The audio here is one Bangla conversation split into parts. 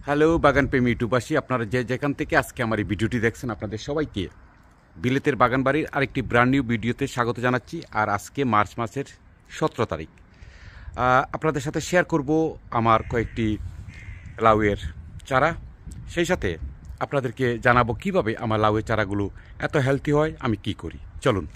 হ্যালো বাগান প্রেমী ইউটিউবাসী, আপনারা যে যেখান থেকে আজকে আমার এই ভিডিওটি দেখছেন আপনাদের সবাইকে বিলেতের বাগান বাড়ির আরেকটি ব্র্যান্ড নিউ ভিডিওতে স্বাগত জানাচ্ছি। আর আজকে মার্চ মাসের 17 তারিখ আপনাদের সাথে শেয়ার করব আমার কয়েকটি লাউয়ের চারা। সেই সাথে আপনাদেরকে জানাবো কিভাবে আমার লাউয়ের চারাগুলো এত হেলদি হয়, আমি কি করি। চলুন।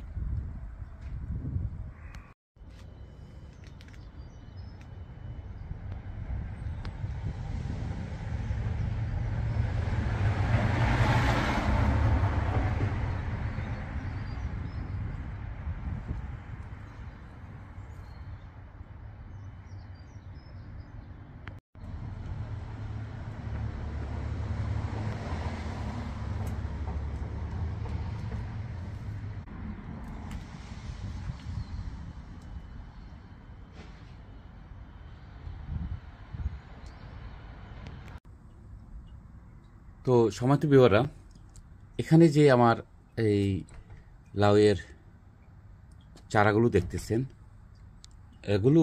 তো সমাপ্ত বিবররা, এখানে যে আমার এই লাউয়ের চারাগুলো দেখতেছেন, এগুলো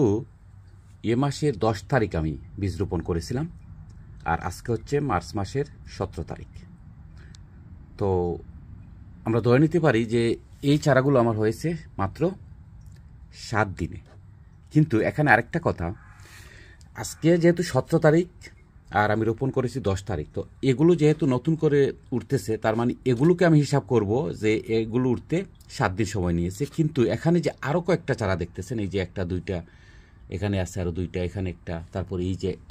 এ মাসের 10 তারিখ আমি বীজ রোপণ করেছিলাম, আর আজকে হচ্ছে মার্চ মাসের 17 তারিখ। তো আমরা ধরে নিতে পারি যে এই চারাগুলো আমার হয়েছে মাত্র 7 দিনে। কিন্তু এখানে আরেকটা কথা, আজকে যেহেতু 17 তারিখ আর আমি রোপণ করেছি 10 তারিখ, তো এগুলো যেহেতু নতুন করে উঠতেছে, তার মানে এগুলোকে আমি হিসাব করব যে এগুলো উঠতে 7 দিন সময় নিয়েছে। কিন্তু এখানে যে আরও কয়েকটা চারা দেখতেছেন, এই যে একটা দুইটা, এখানে আছে আরও দুইটা, এখানে একটা, তারপরে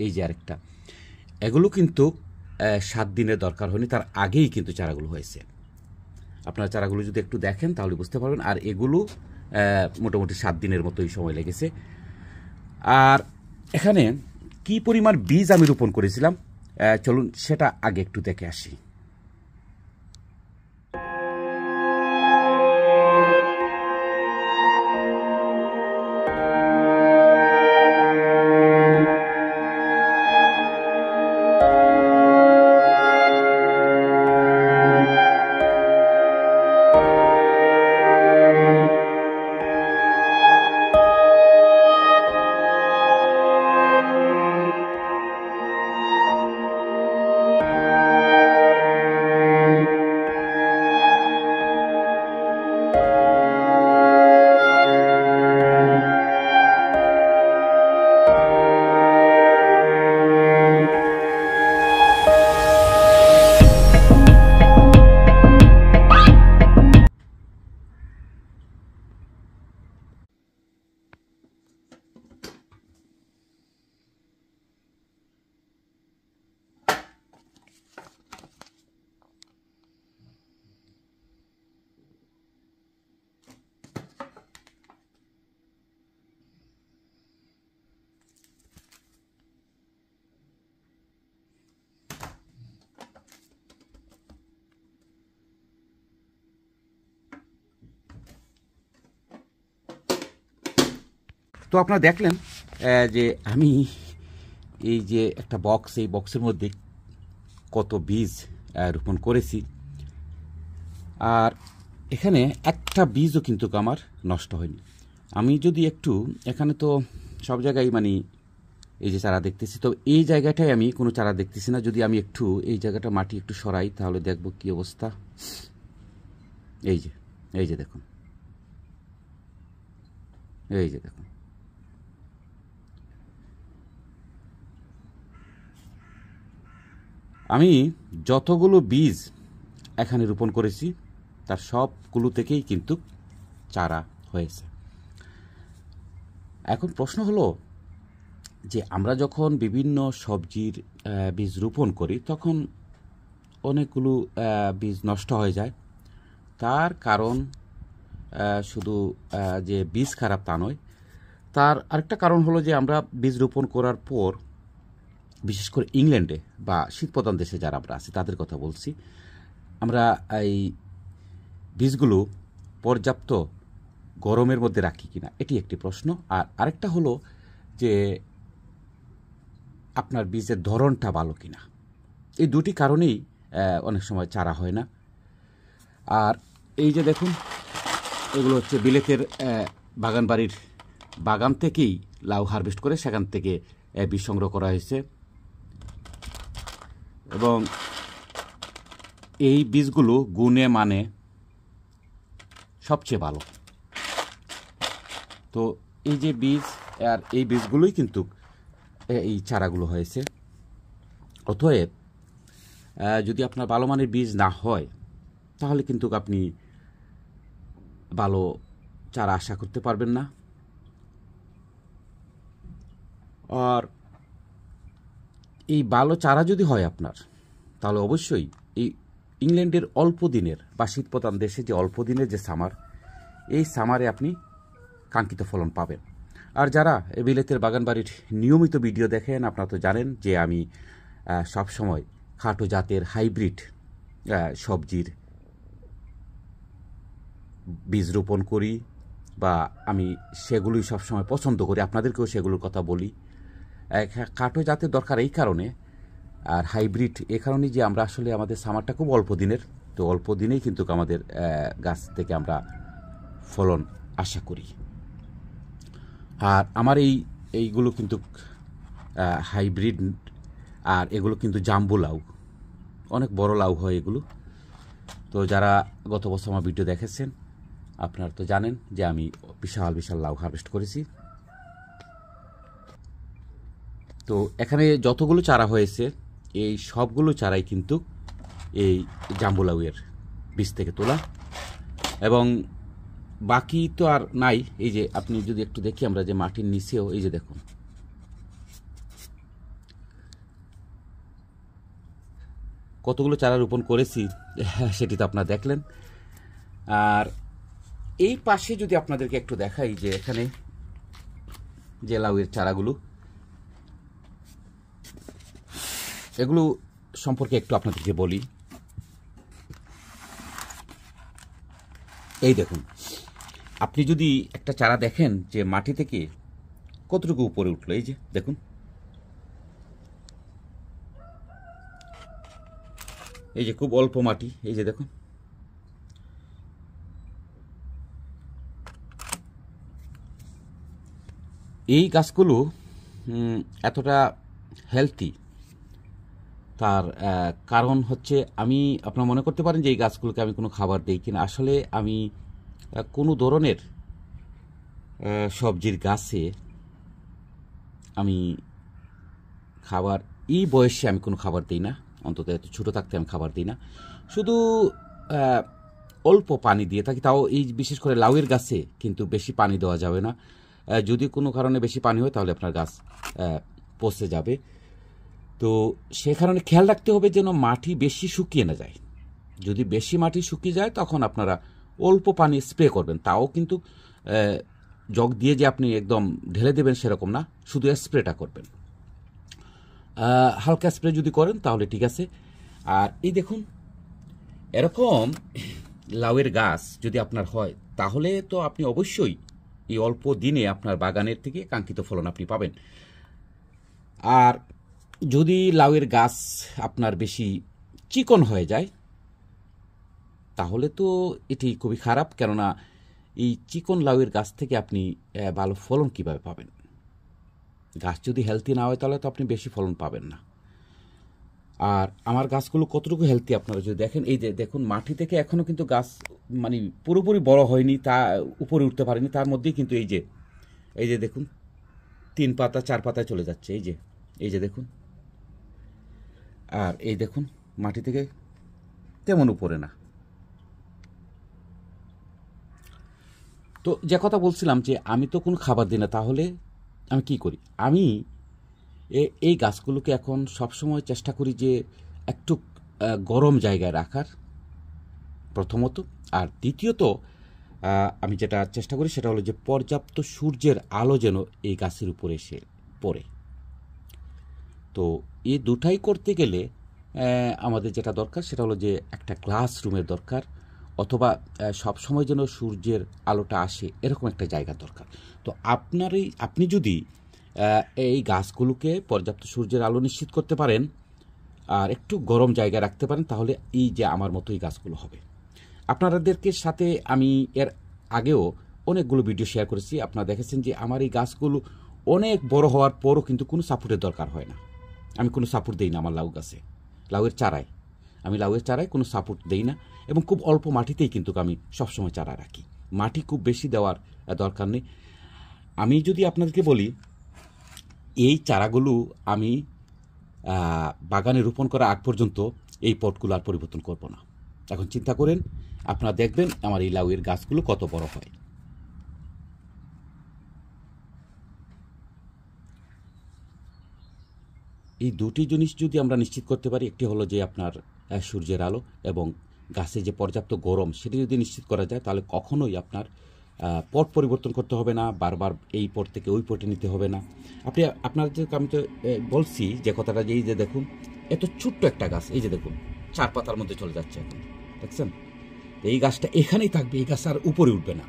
এই যে আরেকটা, এগুলো কিন্তু 7 দিনের দরকার হয়নি, তার আগেই কিন্তু চারাগুলো হয়েছে। আপনারা চারাগুলো যদি একটু দেখেন তাহলে বুঝতে পারবেন। আর এগুলো মোটামুটি 7 দিনের মতোই সময় লেগেছে। আর এখানে কি পরিমাণ বীজ আমি রোপণ করেছিলাম, চলুন সেটা আগে একটু দেখে আসি। তো আপনারা দেখলেন যে আমি এই যে একটা বক্স, এই বক্সের মধ্যে কত বীজ রোপণ করেছি। আর এখানে একটা বীজও কিন্তু আমার নষ্ট হয়নি। আমি যদি একটু, এখানে তো সব জায়গায় মানে এই যে চারা দেখতেছি, তো এই জায়গাটায় আমি কোনো চারা দেখতেছি না। যদি আমি একটু এই জায়গাটা মাটি একটু সরাই তাহলে দেখব কি অবস্থা। এই যে দেখুন, এই যে দেখুন, আমি যতগুলো বীজ এখানে রোপণ করেছি তার সবগুলো থেকেই কিন্তু চারা হয়েছে। এখন প্রশ্ন হলো যে আমরা যখন বিভিন্ন সবজির বীজ রোপণ করি তখন অনেকগুলো বীজ নষ্ট হয়ে যায়। তার কারণ শুধু যে বীজ খারাপ তা নয়, তার আরেকটা কারণ হলো যে আমরা বীজ রোপণ করার পর, বিশেষ করে ইংল্যান্ডে বা শীতপ্রধান দেশে যারা আমরা আছি তাদের কথা বলছি, আমরা এই বীজগুলো পর্যাপ্ত গরমের মধ্যে রাখি কিনা, এটি একটি প্রশ্ন। আর আরেকটা হলো যে আপনার বীজের ধরনটা ভালো কিনা। এই দুটি কারণেই অনেক সময় চারা হয় না। আর এই যে দেখুন, এগুলো হচ্ছে বিলেতের বাগান বাড়ির বাগান থেকেই লাউ হারভেস্ট করে সেখান থেকে বীজ সংগ্রহ করা হয়েছে। এবং এই বীজগুলো গুণে মানে সবচেয়ে ভালো। তো এই যে বীজ আর এই বীজগুলোই কিন্তু এই চারাগুলো হয়েছে। অতএব যদি আপনার ভালো মানের বীজ না হয় তাহলে কিন্তু আপনি ভালো চারা আশা করতে পারবেন না। আর এই ভালো চারা যদি হয় আপনার, তাহলে অবশ্যই এই ইংল্যান্ডের অল্প দিনের বা শীতপ্রধান দেশে যে অল্প দিনের যে সামার, এই সামারে আপনি কাঙ্ক্ষিত ফলন পাবেন। আর যারা বিলেতের বাগান বাড়ির নিয়মিত ভিডিও দেখেন, আপনারা তো জানেন যে আমি সবসময় খাটো জাতের হাইব্রিড সবজির বীজ রোপণ করি, বা আমি সেগুলোই সবসময় পছন্দ করি, আপনাদেরকেও সেগুলোর কথা বলি। খাটো জাতের দরকার এই কারণে, আর হাইব্রিড এ কারণে যে আমরা আসলে আমাদের সামারটা খুব অল্প দিনের, তো অল্প দিনেই কিন্তু আমাদের গাছ থেকে আমরা ফলন আশা করি। আর আমার এইগুলো কিন্তু হাইব্রিড, আর এগুলো কিন্তু জাম্বো লাউ, অনেক বড় লাউ হয় এগুলো। তো যারা গত বছর আমার ভিডিও দেখেছেন আপনারা তো জানেন যে আমি বিশাল বিশাল লাউ হারভেস্ট করেছি। তো এখানে যতগুলো চারা হয়েছে এই সবগুলো চারাই কিন্তু এই জাম্বো লাউয়ের বীজ থেকে তোলা, এবং বাকি তো আর নাই। এই যে আপনি যদি একটু দেখি আমরা যে মাটির নিচেও এই যে দেখুন কতগুলো চারা রোপণ করেছি, সেটি তো আপনারা দেখলেন। আর এই পাশে যদি আপনাদেরকে একটু দেখাই যে এখানে যে লাউয়ের চারাগুলো, এগুলো সম্পর্কে একটু আপনাদেরকে বলি। এই দেখুন, আপনি যদি একটা চারা দেখেন যে মাটি থেকে কতটুকু উপরে উঠলো, এই যে দেখুন, এই যে খুব অল্প মাটি, এই যে দেখুন। এই গাছগুলো এতটা হেলথি, তার কারণ হচ্ছে, আমি আপনারা মনে করতে পারেন যে এই গাছগুলোকে আমি কোনো খাবার দিই কিনা। আসলে আমি কোনো ধরনের সবজির গাছে আমি খাবার, এই বয়সে আমি কোনো খাবার দিই না, অন্তত এত ছোটো থাকতে আমি খাবার দিই না। শুধু অল্প পানি দিয়ে থাকি, তাও এই বিশেষ করে লাউয়ের গাছে কিন্তু বেশি পানি দেওয়া যাবে না। যদি কোনো কারণে বেশি পানি হয় তাহলে আপনার গাছ পচে যাবে। তো সে কারণে খেয়াল রাখতে হবে যেন মাটি বেশি শুকিয়ে না যায়। যদি বেশি মাটি শুকিয়ে যায় তখন আপনারা অল্প পানি স্প্রে করবেন, তাও কিন্তু জগ দিয়ে যে আপনি একদম ঢেলে দেবেন সেরকম না, শুধু স্প্রেটা করবেন। হালকা স্প্রে যদি করেন তাহলে ঠিক আছে। আর এই দেখুন, এরকম লাউয়ের গাছ যদি আপনার হয় তাহলে তো আপনি অবশ্যই এই অল্প দিনে আপনার বাগানের থেকে কাঙ্ক্ষিত ফলন আপনি পাবেন। আর যদি লাউয়ের গাছ আপনার বেশি চিকন হয়ে যায় তাহলে তো এটি খুবই খারাপ, কেননা এই চিকন লাউয়ের গাছ থেকে আপনি ভালো ফলন কিভাবে পাবেন? গাছ যদি হেলদি না হয় তাহলে তো আপনি বেশি ফলন পাবেন না। আর আমার গাছগুলো কতটুকু হেলদি আপনারা যদি দেখেন, এই যে দেখুন মাটি থেকে এখনও কিন্তু গাছ মানে পুরোপুরি বড় হয়নি, তা উপরে উঠতে পারেনি, তার মধ্যেই কিন্তু এই যে দেখুন 3 পাতা 4 পাতায় চলে যাচ্ছে, এই যে দেখুন। আর এই দেখুন মাটি থেকে তেমন উপরে না। তো যে কথা বলছিলাম যে আমি তো কোনো খাবার দিই না, তাহলে আমি কি করি? আমি এই গাছগুলোকে এখন সবসময় চেষ্টা করি যে একটু গরম জায়গায় রাখার, প্রথমত। আর দ্বিতীয়ত আমি যেটা চেষ্টা করি সেটা হলো যে পর্যাপ্ত সূর্যের আলো যেন এই গাছের উপরে এসে পড়ে। তো এই দুটাই করতে গেলে আমাদের যেটা দরকার সেটা হলো যে একটা গ্লাস রুমের দরকার, অথবা সবসময় যেন সূর্যের আলোটা আসে এরকম একটা জায়গা দরকার। তো আপনি যদি এই গাছগুলোকে পর্যাপ্ত সূর্যের আলো নিশ্চিত করতে পারেন আর একটু গরম জায়গায় রাখতে পারেন, তাহলে এই যে আমার মতো এই গাছগুলো হবে। আপনাদেরকে সাথে আমি এর আগেও অনেকগুলো ভিডিও শেয়ার করেছি, আপনারা দেখেছেন যে আমার এই গাছগুলো অনেক বড় হওয়ার পরও কিন্তু কোনো সাপোর্টের দরকার হয় না। আমি কোনো সাপোর্ট দিই না আমার লাউ গাছে, লাউয়ের চারায়। আমি লাউয়ের চারায় কোনো সাপোর্ট দেই না, এবং খুব অল্প মাটিতেই কিন্তু আমি সবসময় চারা রাখি। মাটি খুব বেশি দেওয়ার দরকার নেই। আমি যদি আপনাদেরকে বলি, এই চারাগুলো আমি বাগানে রোপণ করা আগ পর্যন্ত এই পটগুলো আর পরিবর্তন করব না। এখন চিন্তা করেন, আপনারা দেখবেন আমার এই লাউয়ের গাছগুলো কত বড় হয়। এই দুটি জিনিস যদি আমরা নিশ্চিত করতে পারি, একটি হলো যে আপনার সূর্যের আলো এবং গাছে যে পর্যাপ্ত গরম, সেটি যদি নিশ্চিত করা যায়, তাহলে কখনোই আপনার পট পরিবর্তন করতে হবে না, বারবার এই পট থেকে ওই পটে নিতে হবে না। আপনাদেরকে আমি তো বলছি যে কথাটা, যে এই যে দেখুন এত ছোট্ট একটা গাছ, এই যে দেখুন 4 পাতার মধ্যে চলে যাচ্ছে এখন, দেখছেন? এই গাছটা এখানেই থাকবে, এই গাছ আর উপরে উঠবে না।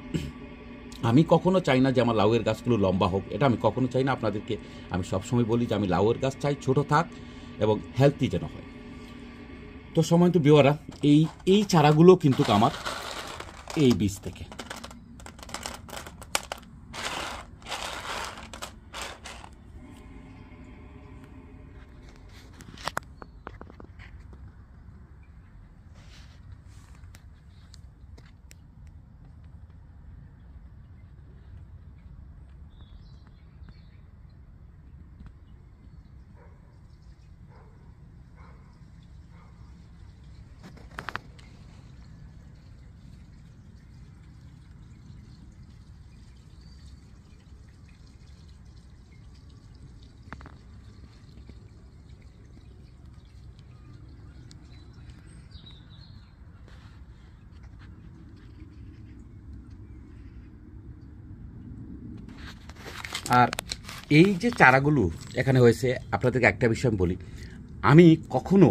আমি কখনো চাই না যে আমার লাউয়ের গাছগুলো লম্বা হোক, এটা আমি কখনো চাই না। আপনাদেরকে আমি সবসময় বলি যে আমি লাউয়ের গাছ চাই ছোট থাক এবং হেলদি যেন হয়। তো সময় তো বিওয়ারা, এই চারাগুলো কিন্তু আমার এই বীজ থেকে। আর এই যে চারাগুলো এখানে হয়েছে, আপনাদেরকে একটা বিষয় আমি বলি, আমি কখনো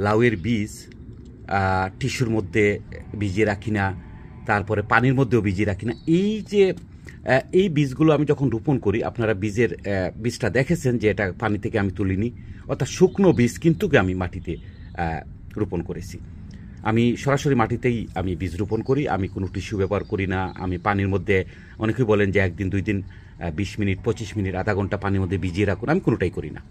লাউয়ের বীজ টিস্যুর মধ্যে ভিজিয়ে রাখি না, তারপরে পানির মধ্যেও ভিজিয়ে রাখি না। এই বীজগুলো আমি যখন রোপণ করি, আপনারা বীজটা দেখেছেন যে এটা পানি থেকে আমি তুলিনি, অর্থাৎ শুকনো বীজ কিন্তু আমি মাটিতে রোপণ করেছি। আমি সরাসরি মাটিতেই আমি বীজ রোপণ করি, আমি কোনো টিস্যু ব্যবহার করি না। আমি পানির মধ্যে, অনেকেই বলেন যে 1 দিন 2 দিন 20 মিনিট 25 মিনিট আধা ঘন্টা পানির মধ্যে ভিজিয়ে রাখুন, আমি কোনোটাই করি না।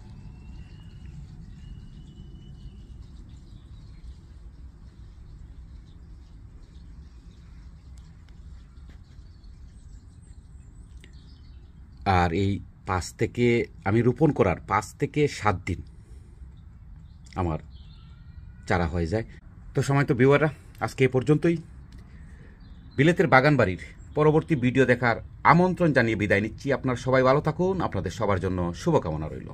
আর এই আমি রোপণ করার 5 থেকে 7 দিন আমার চারা হয়ে যায়। তো সময় তো ভিউয়াররা, আজকে এ পর্যন্তই। বিলেতের বাগান বাড়ির পরবর্তী ভিডিও দেখার আমন্ত্রণ জানিয়ে বিদায় নিচ্ছি। আপনারা সবাই ভালো থাকুন, আপনাদের সবার জন্য শুভকামনা রইল।